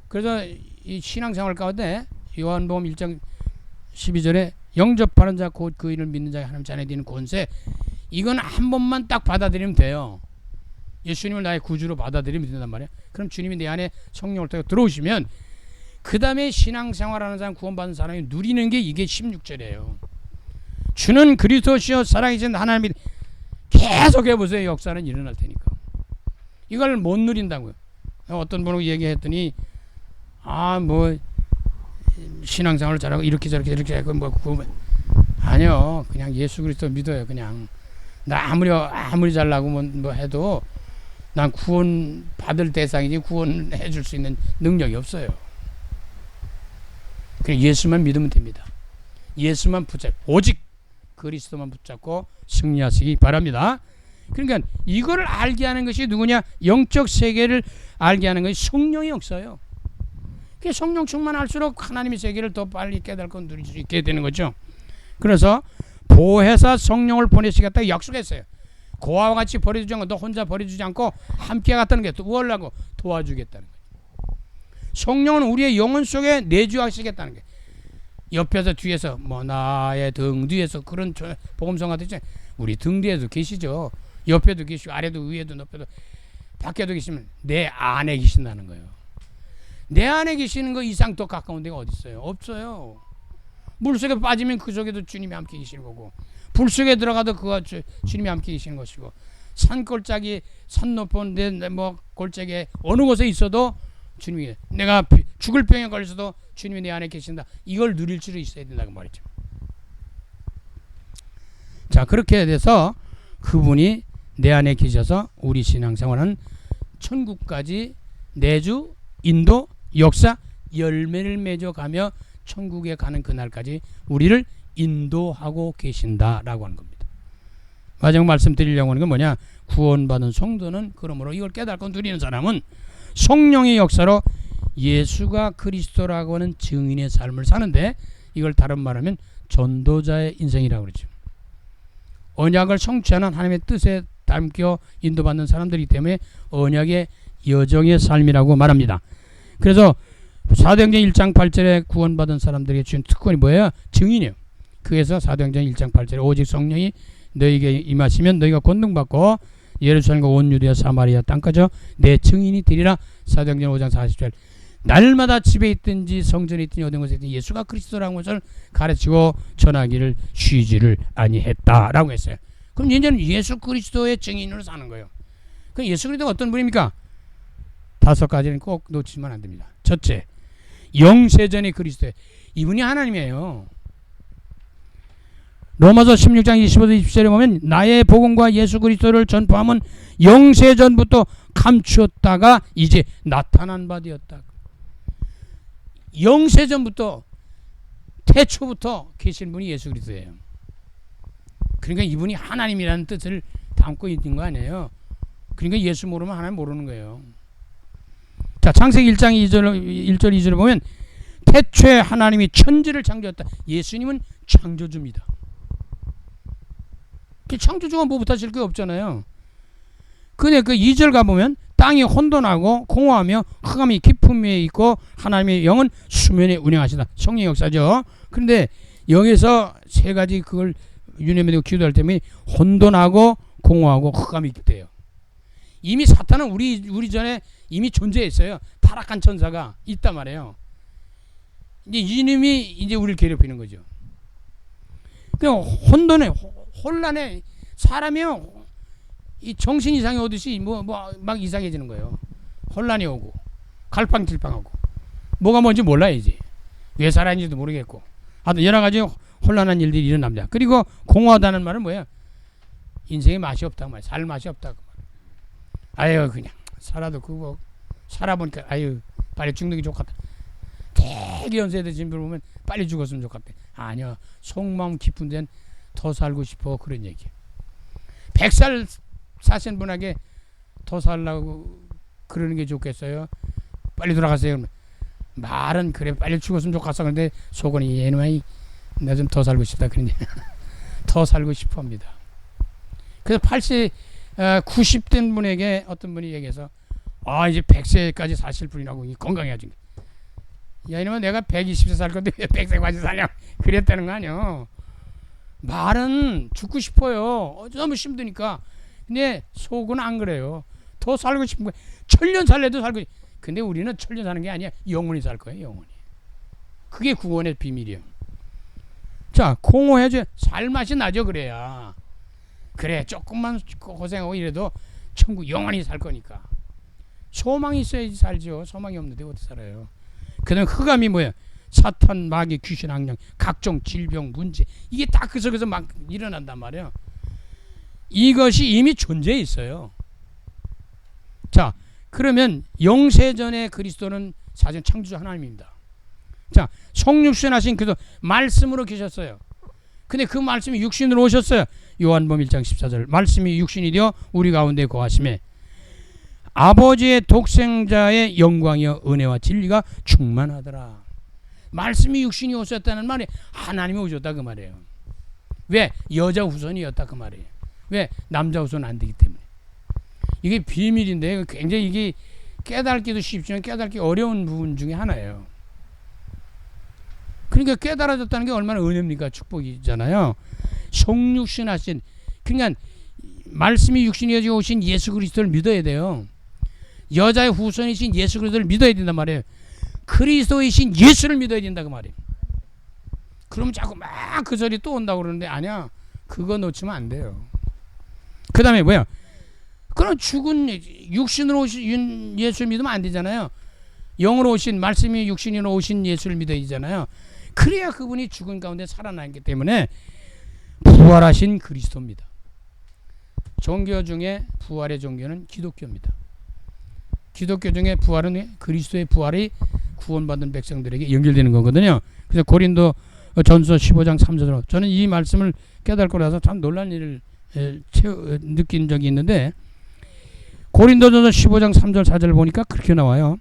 Speaker 1: 그래서 이 신앙생활 가운데 요한복음 1장 12절에 영접하는 자 곧 그 이름을 믿는 자가 하나님 자녀 되는 권세, 이건 한 번만 딱 받아들이면 돼요. 예수님을 나의 구주로 받아들이면 된단 말이에요. 그럼 주님이 내 안에 성령을 통해 들어오시면 그 다음에 신앙생활하는 사람, 구원받은 사람이 누리는 게 이게 16절이에요. 주는 그리스도시여 살아계신 하나님이 계속 해보세요. 역사는 일어날 테니까. 이걸 못 누린다고요. 어떤 분하고 얘기했더니 뭐 신앙생활을 잘하고 이렇게 하고 뭐 아니요. 그냥 예수 그리스도 믿어요. 그냥 나 아무리 잘나고 뭐 해도 난 구원 받을 대상이지 구원해 줄 수 있는 능력이 없어요. 그냥 예수만 믿으면 됩니다. 예수만 오직 그리스도만 붙잡고 승리하시기 바랍니다. 그러니까 이거를 알게 하는 것이 누구냐? 영적 세계를 알게 하는 것이 성령의 역사예요. 성령 충만할수록 하나님의 세계를 더 빨리 깨닫고 누릴 수 있게 되는 거죠. 그래서 보혜사 성령을 보내시겠다 약속했어요. 고아와 같이 버려주지 않고 너 혼자 버려주지 않고 함께 갔다는 게 우월하고 도와주겠다는 거예요. 성령은 우리의 영혼 속에 내주하시겠다는 거예요. 옆에서 뒤에서 뭐 나의 등 뒤에서 그런 복음성가 있잖아요. 우리 등 뒤에도 계시죠. 옆에도 계시고 아래도 위에도 높에도 밖에도 계시면 내 안에 계신다는 거예요. 내 안에 계시는 거 이상 더 가까운 데가 어디 있어요? 없어요. 물속에 빠지면 그 속에도 주님이 함께 계시는 거고, 불 속에 들어가도 그와 주님이 함께 계시는 것이고, 산 골짜기 산 높은 데 뭐 골짜기에 어느 곳에 있어도 주님이, 내가 죽을 병에 걸려서도 주님이 내 안에 계신다. 이걸 누릴 줄 있어야 된다고 말이죠. 자, 그렇게 돼서 그분이 내 안에 계셔서 우리 신앙생활은 천국까지 내주 인도 역사 열매를 맺어가며 천국에 가는 그날까지 우리를 인도하고 계신다라고 하는 겁니다. 마지막 말씀드리려고 하는 건 뭐냐? 구원받은 성도는 그러므로 이걸 깨닫고 누리는 사람은 성령의 역사로 예수가 그리스도라고 하는 증인의 삶을 사는데, 이걸 다른 말하면 전도자의 인생이라고 그러죠. 언약을 성취하는 하나님의 뜻에 담겨 인도받는 사람들이기 때문에 언약의 여정의 삶이라고 말합니다. 그래서 사도행전 1장 8절에 구원받은 사람들에게 주신 특권이 뭐예요? 증인이에요. 그래서 사도행전 1장 8절에 오직 성령이 너희에게 임하시면 너희가 권능받고 예루살렘과 온 유대와 사마리아 땅까지 내 증인이 되리라. 사도행전 5장 40절. 날마다 집에 있든지 성전에 있든지 어떤 곳에 있든지 예수가 그리스도라는 것을 가르치고 전하기를 쉬지를 아니했다라고 했어요. 그럼 이제는 예수 그리스도의 증인으로 사는 거예요. 그럼 예수 그리스도가 어떤 분입니까? 5가지는 꼭 놓치면 안 됩니다. 첫째, 영세전의 그리스도. 이분이 하나님이에요. 로마서 16장 25절 20절에 보면 나의 복음과 예수 그리스도를 전파하면 영세전부터 감추었다가 이제 나타난 바 되었다. 영세전부터 태초부터 계신 분이 예수 그리스도예요. 그러니까 이분이 하나님이라는 뜻을 담고 있는 거 아니에요. 그러니까 예수 모르면 하나님 모르는 거예요. 자, 창세기 1장 1절 2절을 보면 태초에 하나님이 천지를 창조했다. 예수님은 창조주입니다. 창조주가 뭐 못하실 게 없잖아요. 근데 그 2절 가보면 땅이 혼돈하고 공허하며 흑암이 깊음 위에 있고 하나님의 영은 수면에 운행하시다. 성령 역사죠. 그런데 여기서 세 가지 그걸 유념해두고 기도할 때면 혼돈하고 공허하고 흑암이 있대요. 이미 사탄은 우리 전에 이미 존재했어요. 타락한 천사가 있단 말이에요. 이제 이놈이 이제 우리를 괴롭히는 거죠. 그냥 혼돈에 혼란에 사람이요 이 정신 이상이 오듯이 막 이상해지는 거예요. 혼란이 오고 갈팡질팡하고 뭐가 뭔지 몰라야지. 왜 살아있는지도 모르겠고 하여튼 여러 가지 혼란한 일들이 일어납니다. 그리고 공허하다는 말은 뭐예요? 인생에 맛이 없다고 말이에요. 살 맛이 없다고 말이에요. 아유 그냥 살아도 그거 살아보니까 아유 빨리 죽는 게 좋겠다. 되게 연세 드신 분 보면 빨리 죽었으면 좋겠대. 아니요. 속마음 깊은 데는 더 살고 싶어. 그런 얘기예요. 100살 사신 분에게 더 살라고 그러는 게 좋겠어요? 빨리 돌아가세요. 말은 그래 빨리 죽었으면 좋겠어. 그런데 속은 얘는 나 좀 더 살고 싶다. 그러니 더 살고 싶어 합니다. 그래서 90된 분에게 어떤 분이 얘기해서 이제 100세까지 사실 분이라고 건강해야지. 야 이놈은 내가 120세 살 건데 왜 100세까지 사냐 그랬다는 거 아니야. 말은 죽고 싶어요. 너무 힘드니까. 근데 속은 안 그래요. 더 살고 싶은 거야. 천년 살래도 살고. 근데 우리는 천년 사는 게 아니야. 영원히 살 거예요. 영원히. 그게 구원의 비밀이에요. 자, 공허해져. 살맛이 나죠. 그래야. 그래 조금만 고생하고 이래도 천국 영원히 살 거니까. 소망이 있어야지 살죠. 소망이 없는데 어떻게 살아요. 그 다음에 흑암이 뭐야. 사탄, 마귀, 귀신, 악령, 각종 질병, 문제 이게 딱 그 속에서 막 일어난단 말이에요. 이것이 이미 존재해 있어요. 자, 그러면 영세전의 그리스도는 사실 창조주 하나님입니다. 자, 성육신하신 그도 말씀으로 계셨어요. 근데 그 말씀이 육신으로 오셨어요. 요한복음 1장 14절 말씀이 육신이 되어 우리 가운데 거하심에 아버지의 독생자의 영광이여 은혜와 진리가 충만하더라. 말씀이 육신이 오셨다는 말이 하나님이 오셨다 그 말이에요. 왜? 여자 후손이었다 그 말이에요. 왜? 남자 후손 안 되기 때문에. 이게 비밀인데 굉장히 이게 깨닫기도 쉽지만 깨닫기 어려운 부분 중에 하나예요. 그러니까 깨달아졌다는 게 얼마나 은혜입니까? 축복이잖아요. 성육신하신 그러니까 말씀이 육신이 되어 오신 예수 그리스도를 믿어야 돼요. 여자의 후손이신 예수 그리스도를 믿어야 된단 말이에요. 그리스도이신 예수를 믿어야 된다 그 말이에요. 그러면 자꾸 막 그 소리 또 온다고 그러는데 아니야. 그거 놓치면 안 돼요. 그 다음에 뭐야? 그럼 죽은 육신으로 오신 예수를 믿으면 안 되잖아요. 영으로 오신 말씀이 육신으로 오신 예수를 믿어야 되잖아요. 그래야 그분이 죽은 가운데 살아나기 때문에 부활하신 그리스도입니다. 종교 중에 부활의 종교는 기독교입니다. 기독교 중에 부활은 그리스도의 부활이 구원받은 백성들에게 연결되는 거거든요. 그래서 고린도 전서 15장 3절로 저는 이 말씀을 깨닫고 나서 참 놀란 일을 느낀 적이 있는데 고린도전서 15장 3절 4절 보니까 그렇게 나와요.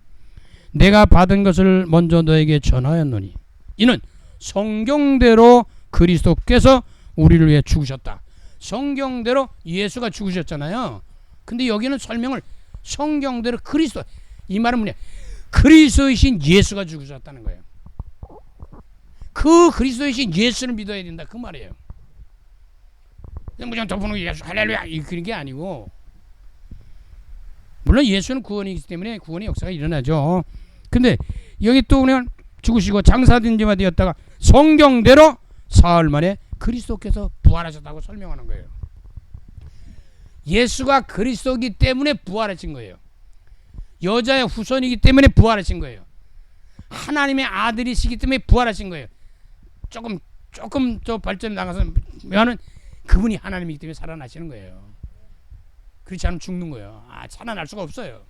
Speaker 1: 내가 받은 것을 먼저 너에게 전하였노니 이는 성경대로 그리스도께서 우리를 위해 죽으셨다. 성경대로 예수가 죽으셨잖아요. 근데 여기는 설명을 성경대로 그리스도 이 말은 뭐냐? 그리스도이신 예수가 죽으셨다는 거예요. 그 그리스도이신 예수를 믿어야 된다 그 말이에요. 무조건 덮어놓고 예수 할렐루야 그런 게 아니고 물론 예수는 구원이기 때문에 구원의 역사가 일어나죠. 근데 여기 또 그냥 죽으시고 장사된 지가 되었다가 성경대로 사흘 만에 그리스도께서 부활하셨다고 설명하는 거예요. 예수가 그리스도이기 때문에 부활하신 거예요. 여자의 후손이기 때문에 부활하신 거예요. 하나님의 아들이시기 때문에 부활하신 거예요. 조금 저 발전을 나가서 하는 그분이 하나님이기 때문에 살아나시는 거예요. 그렇지 않으면 죽는 거예요. 살아날 수가 없어요.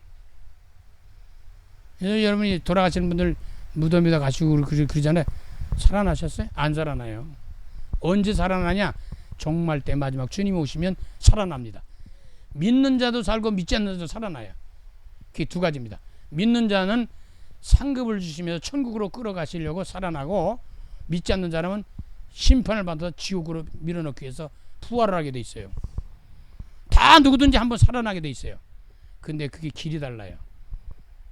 Speaker 1: 그래서 여러분이 돌아가시는 분들 무덤에다 가시고 그러잖아요. 살아나셨어요? 안 살아나요. 언제 살아나냐? 종말 때 마지막 주님 오시면 살아납니다. 믿는 자도 살고 믿지 않는 자도 살아나요. 그게 두 가지입니다. 믿는 자는 상급을 주시면서 천국으로 끌어가시려고 살아나고, 믿지 않는 사람은 심판을 받아서 지옥으로 밀어넣기 위해서 부활을 하게 돼 있어요. 다 누구든지 한번 살아나게 돼 있어요. 근데 그게 길이 달라요.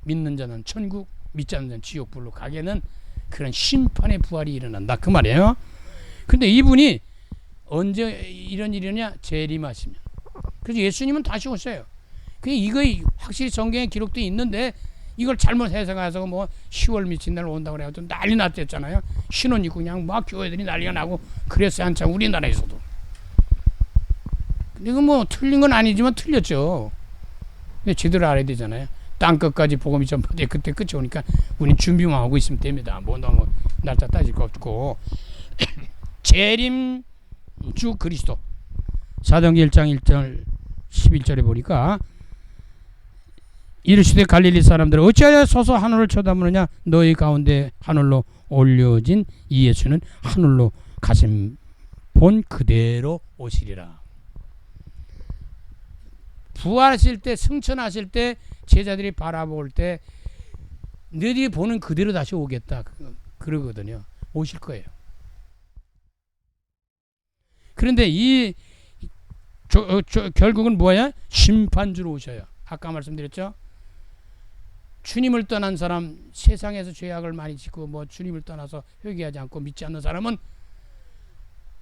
Speaker 1: 믿는 자는 천국, 믿지 않는 자는 지옥불로 가게는 그런 심판의 부활이 일어난다 그 말이에요. 근데 이분이 언제 이런 일이냐? 재림하시면. 그래서 예수님은 다시 오셔요. 이거 확실히 성경에 기록되어 있는데 이걸 잘못 해석해서 뭐 10월 미친 날 온다고 그래가지고 난리 났댔잖아요. 신혼 입고 그냥 막 교회들이 난리가 나고 그랬어요. 한참 우리나라에서도. 근데 이거 뭐 틀린 건 아니지만 틀렸죠. 근데 제대로 알아야 되잖아요. 땅끝까지 복음이 전파돼 그때 끝이 오니까 우린 준비만 하고 있으면 됩니다. 뭐 너무 날짜 따질 거 없고. 재림 주 그리스도. 사도행전 1장 1절 11절에 보니까 이르시되 갈릴리 사람들은 어찌하여 서서 하늘을 쳐다보느냐? 너희 가운데 하늘로 올려진 이 예수는 하늘로 가심 본 그대로 오시리라. 부활하실 때, 승천하실 때 제자들이 바라볼 때 너희들이 보는 그대로 다시 오겠다 그러거든요. 오실 거예요. 그런데 결국은 뭐야? 심판주로 오셔요. 아까 말씀드렸죠? 주님을 떠난 사람, 세상에서 죄악을 많이 짓고 뭐 주님을 떠나서 회개하지 않고 믿지 않는 사람은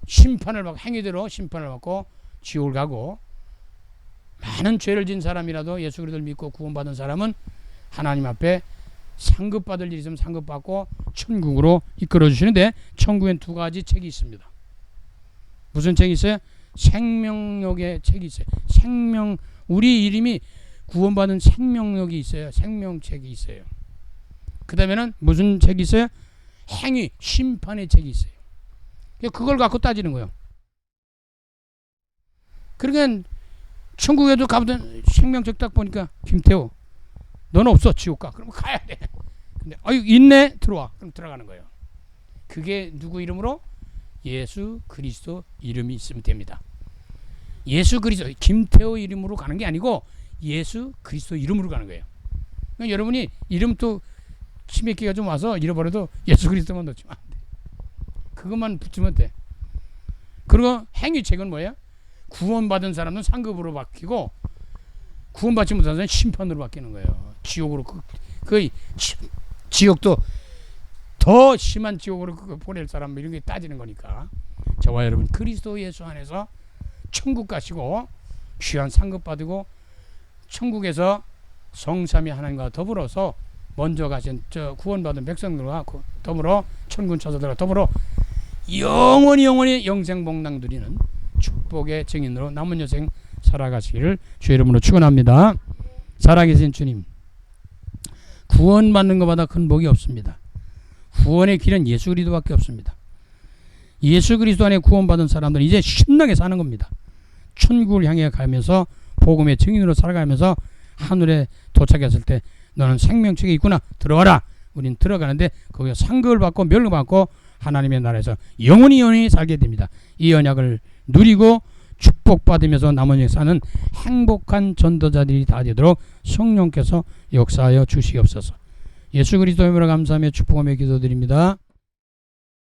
Speaker 1: 심판을 받고, 행위대로 심판을 받고 지옥을 가고, 많은 죄를 진 사람이라도 예수 그리스도를 믿고 구원받은 사람은 하나님 앞에 상급받을 일이 있으면 상급받고 천국으로 이끌어 주시는데, 천국엔 두 가지 책이 있습니다. 무슨 책이 있어요? 생명력의 책이 있어요. 우리 이름이 구원받은 생명력이 있어요. 생명책이 있어요. 그 다음에는 무슨 책이 있어요? 행위, 심판의 책이 있어요. 그걸 갖고 따지는 거예요. 그러니까 천국에도 가보던 생명책 딱 보니까 김태호 너는 없어 지옥 가. 그럼 가야 돼. 근데 있네 들어와. 그럼 들어가는 거예요. 그게 누구 이름으로? 예수 그리스도 이름이 있으면 됩니다. 예수 그리스도 김태호 이름으로 가는 게 아니고 예수 그리스도 이름으로 가는 거예요. 그러니까 여러분이 이름 또 치맥기가 좀 와서 잃어버려도 예수 그리스도만 넣지면 안 돼. 그것만 붙이면 돼. 그리고 행위책은 뭐예요? 구원받은 사람은 상급으로 바뀌고 구원받지 못한 사람은 심판으로 바뀌는 거예요. 지옥으로 거의 지옥도 더 심한 지옥으로 보낼 사람 이런 게 따지는 거니까. 저와 여러분 그리스도 예수 안에서 천국 가시고 귀한 상급 받고 천국에서 성삼위 하나님과 더불어서 먼저 가신 저 구원받은 백성들과 더불어 천군 천사들과 더불어 영원히 영생복락 누리는 축복의 증인으로 남은 여생 살아가시기를 주의 이름으로 축원합니다. 살아계신 주님, 구원받는 것보다 큰 복이 없습니다. 구원의 길은 예수 그리스도밖에 없습니다. 예수 그리스도 안에 구원받은 사람들은 이제 신나게 사는 겁니다. 천국을 향해 가면서 복음의 증인으로 살아가면서 하늘에 도착했을 때 너는 생명책에 있구나 들어와라. 우린 들어가는데 거기서 상급을 받고 멸망받고 하나님의 나라에서 영원히 살게 됩니다. 이 언약을 누리고 축복받으면서 남은 생 사는 행복한 전도자들이 다 되도록 성령께서 역사하여 주시옵소서. 예수 그리스도의 이름으로 감사하며 축복하며 기도드립니다.